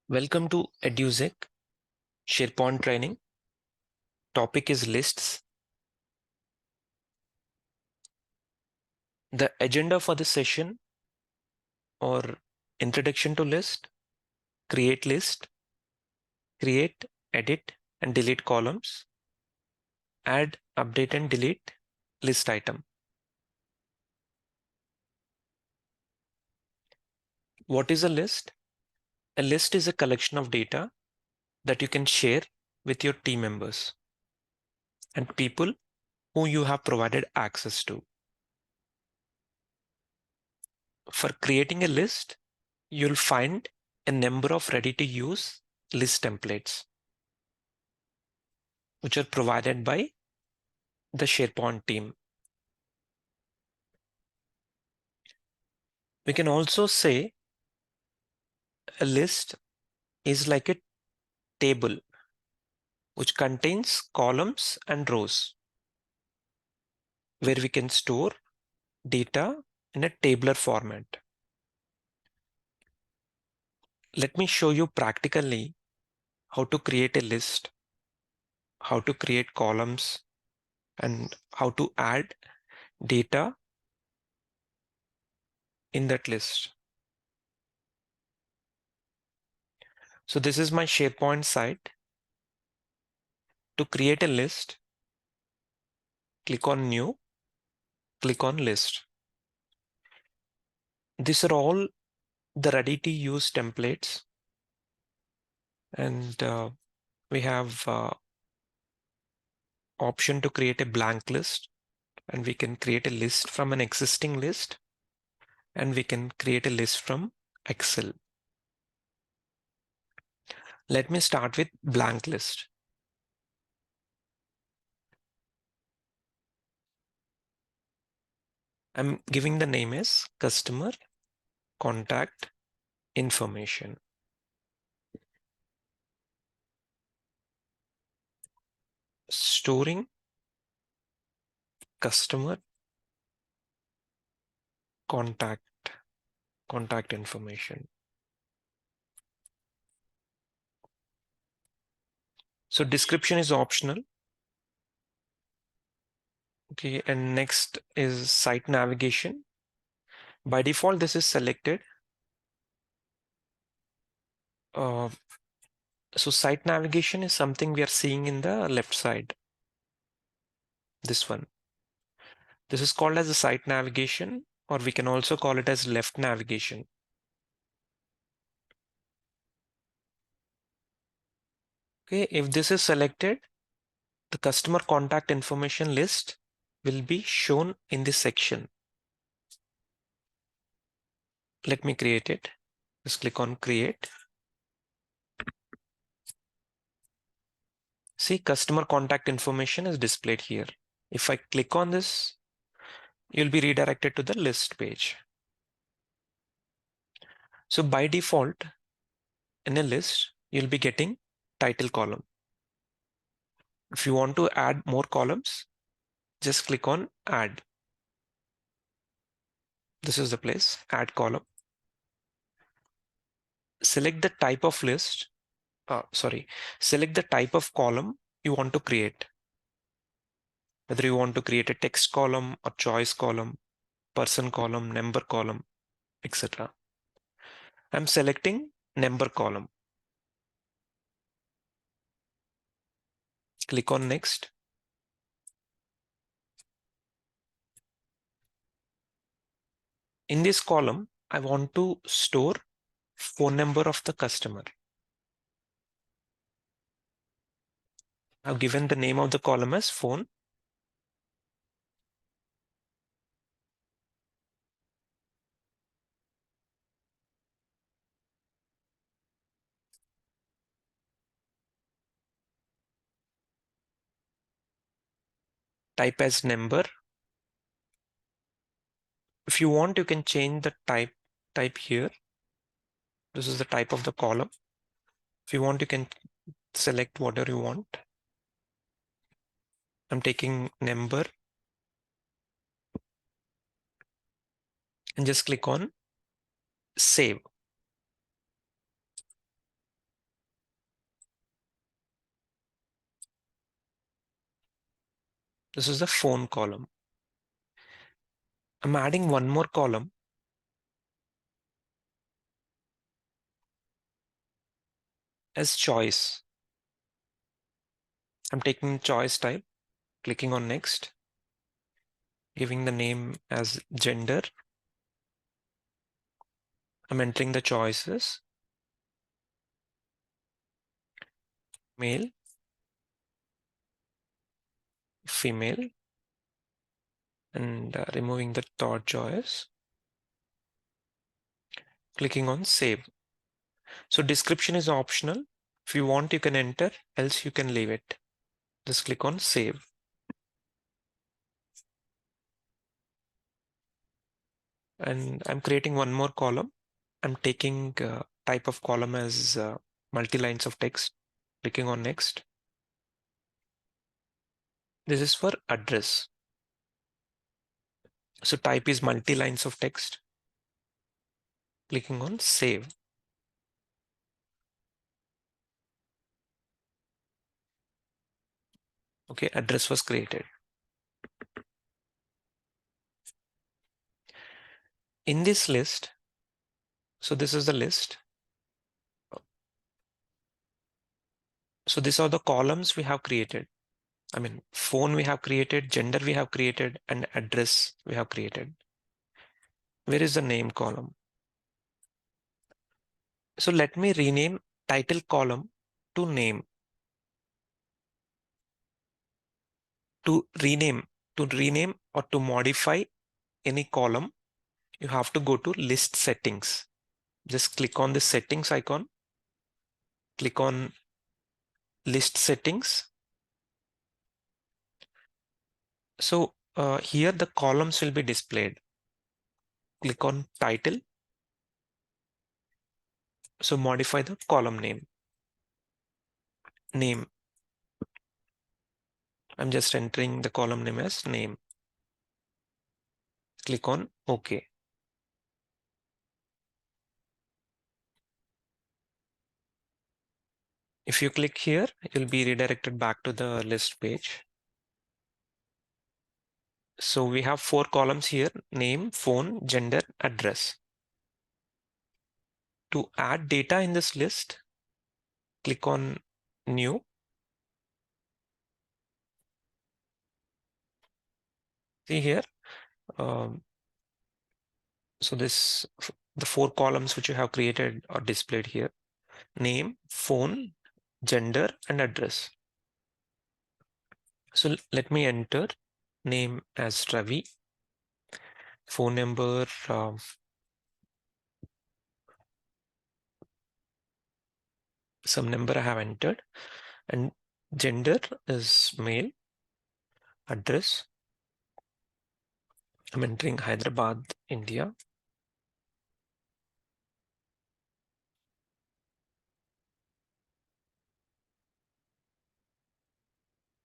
Welcome to Edusec SharePoint training. Topic is lists. The agenda for this session or introduction to list, create list, create, edit and delete columns, add, update and delete list item. What is a list? A list is a collection of data that you can share with your team members and people who you have provided access to. For creating a list, you'll find a number of ready-to-use list templates, which are provided by the SharePoint team. We can also say a list is like a table which contains columns and rows where we can store data in a tabular format. Let me show you practically how to create a list, how to create columns, and how to add data in that list. So this is my SharePoint site. To create a list, click on New, click on List. These are all the ready-to-use templates, and we have option to create a blank list, and we can create a list from an existing list, and we can create a list from Excel. Let me start with blank list. I'm giving the name as customer contact information. Storing customer contact information. So description is optional. Okay, and next is site navigation. By default, this is selected. So site navigation is something we are seeing in the left side. This one. This is called as the site navigation, or we can also call it as left navigation. Okay, if this is selected, the customer contact information list will be shown in this section. Let me create it. Just click on create. See, customer contact information is displayed here. If I click on this, you'll be redirected to the list page. So by default, in a list, you'll be getting title column. If you want to add more columns, just click on add. This is the place, add column. Select the type of list, select the type of column you want to create. Whether you want to create a text column or choice column, person column, number column, etc. I'm selecting number column. Click on next. In this column, I want to store phone number of the customer. I've given the name of the column as phone. Type as number. If you want, you can change the type here. This is the type of the column. If you want, you can select whatever you want. I'm taking number and just click on save. This is the phone column. I'm adding one more column as choice. I'm taking choice type, clicking on next, giving the name as gender. I'm entering the choices, male, female, and removing the third choice, clicking on save. So description is optional. If you want, you can enter, else you can leave it. Just click on save. And I'm creating one more column. I'm taking type of column as multi-lines of text, clicking on next. This is for address. So type is multi-lines of text, clicking on save. Okay, address was created. In this list, so this is the list. So these are the columns we have created. I mean, phone we have created, gender we have created, and address we have created. Where is the name column? So let me rename title column to name. To rename or to modify any column, you have to go to list settings. Just click on the settings icon, click on list settings. So here the columns will be displayed. Click on title. So modify the column name. Name. I'm just entering the column name as name. Click on OK. If you click here, you'll be redirected back to the list page. So we have 4 columns here: name, phone, gender, address. To add data in this list, click on new. See here. So the 4 columns which you have created are displayed here: name, phone, gender, and address. So let me enter name as Ravi, phone number some number I have entered, and gender is male, address I'm entering Hyderabad, India.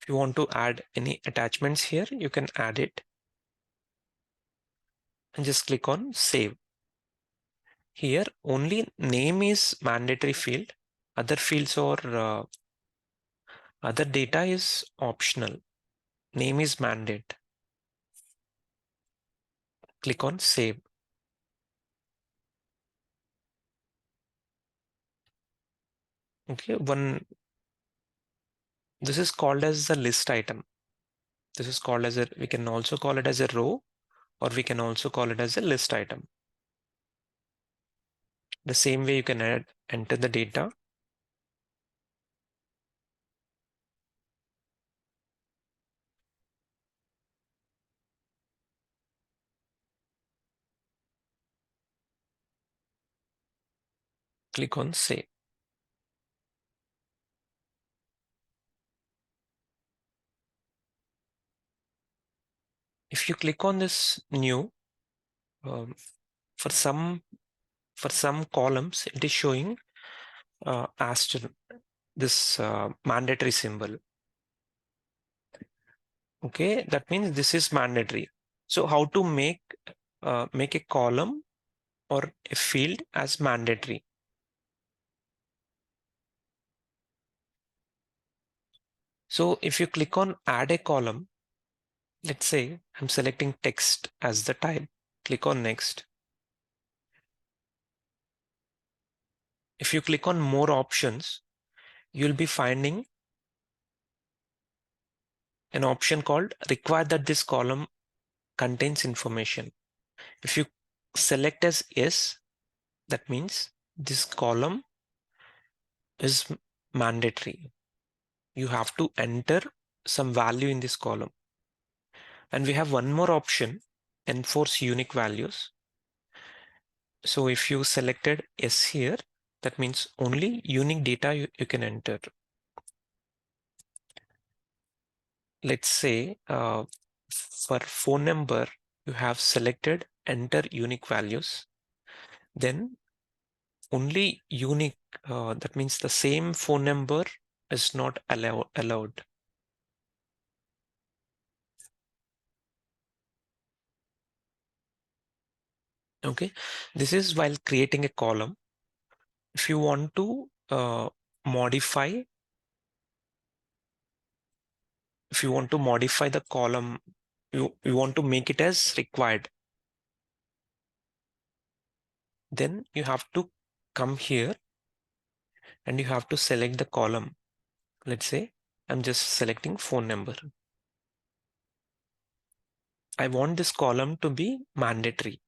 If you want to add any attachments here, you can add it and just click on save. Here only name is mandatory field. Other fields or other data is optional. Name is mandate. Click on save. Okay, this is called as the list item. This is called as we can also call it as a row, or we can also call it as a list item. The same way you can enter the data. Click on save. If you click on this new, um, for some columns, it is showing asterisk, this mandatory symbol. Okay, that means this is mandatory. So how to make a column or a field as mandatory? So if you click on add a column, Let's say I'm selecting text as the type. Click on next. If you click on more options, you'll be finding an option called require that this column contains information. If you select as yes, that means this column is mandatory. You have to enter some value in this column. And we have one more option, enforce unique values. So if you selected yes here, that means only unique data you can enter. Let's say for phone number, you have selected enter unique values. Then only unique, that means the same phone number is not allowed. Okay, this is while creating a column. If you want to modify, if you want to modify the column, you want to make it as required, then you have to come here and you have to select the column. Let's say I'm just selecting phone number. I want this column to be mandatory.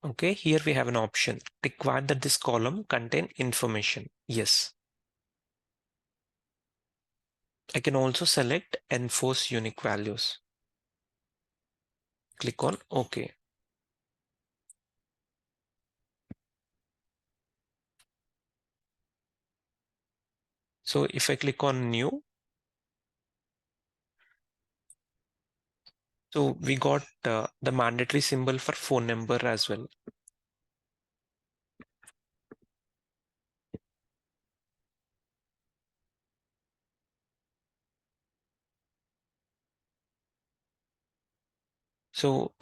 Okay, here we have an option, require that this column contain information. Yes. I can also select enforce unique values. Click on OK. So if I click on new, so we got the mandatory symbol for phone number as well. So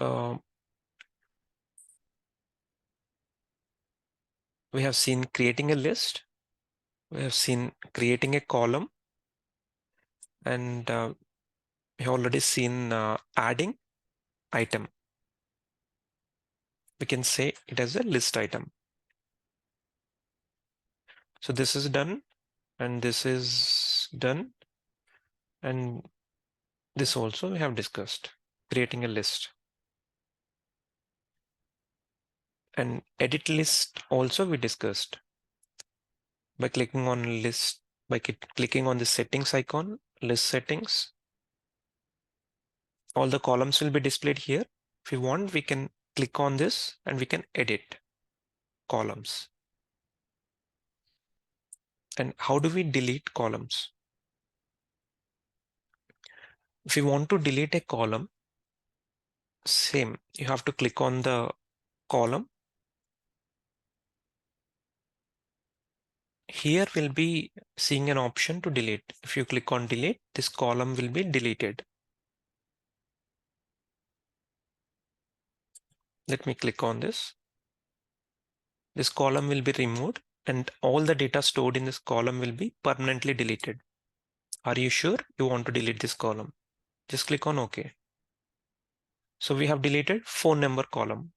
we have seen creating a list. We have seen creating a column, and we have already seen adding item. We can say it as a list item. So this is done, and this is done, and this also we have discussed, creating a list. And edit list also we discussed. By clicking on list, by clicking on the settings icon, list settings, all the columns will be displayed here. If we want, we can click on this and we can edit columns. And how do we delete columns? If you want to delete a column, same, you have to click on the column. Here we'll be seeing an option to delete. If you click on delete, this column will be deleted. Let me click on this. This column will be removed and all the data stored in this column will be permanently deleted. Are you sure you want to delete this column? Just click on OK. So we have deleted phone number column.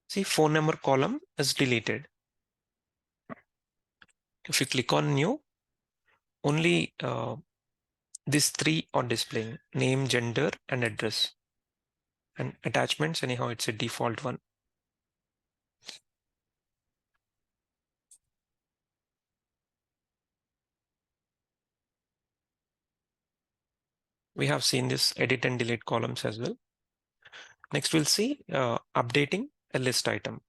See, phone number column is deleted. If you click on new, only these three are displaying: name, gender, and address. And attachments, anyhow, it's a default one. We have seen this edit and delete columns as well. Next, we'll see updating a list item.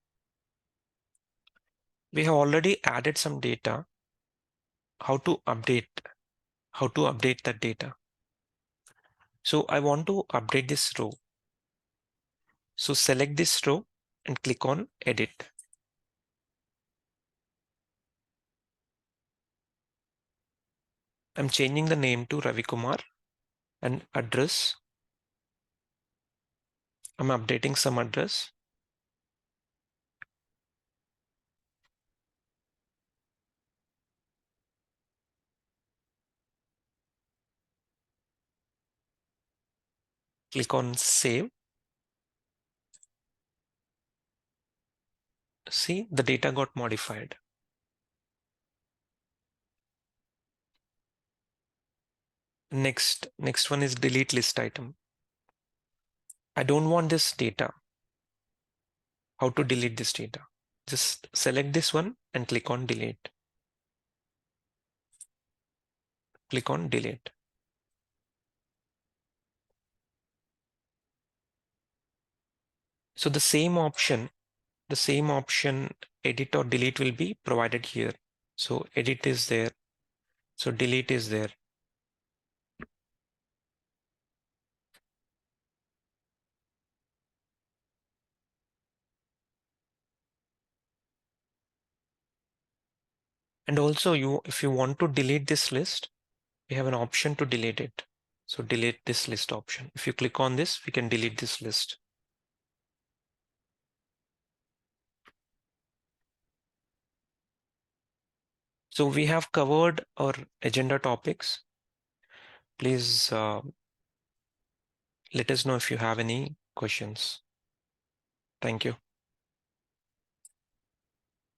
We have already added some data. How to update that data? So I want to update this row. So select this row and click on edit. I'm changing the name to Ravi Kumar and address. I'm updating some address. 。 . 。 . 。 . . . . . . . . . . . . . . . . . . . . . . . . . . . . . . . . . . . . . . . . . . . . . . . . . . . . Click on save. See, the data got modified. Next one is delete list item. I don't want this data. How to delete this data? Just select this one and click on delete. Click on delete. So the same option, edit or delete will be provided here. So edit is there. So delete is there. And also if you want to delete this list, we have an option to delete it. So delete this list option. If you click on this, we can delete this list. So we have covered our agenda topics. Please let us know if you have any questions. Thank you.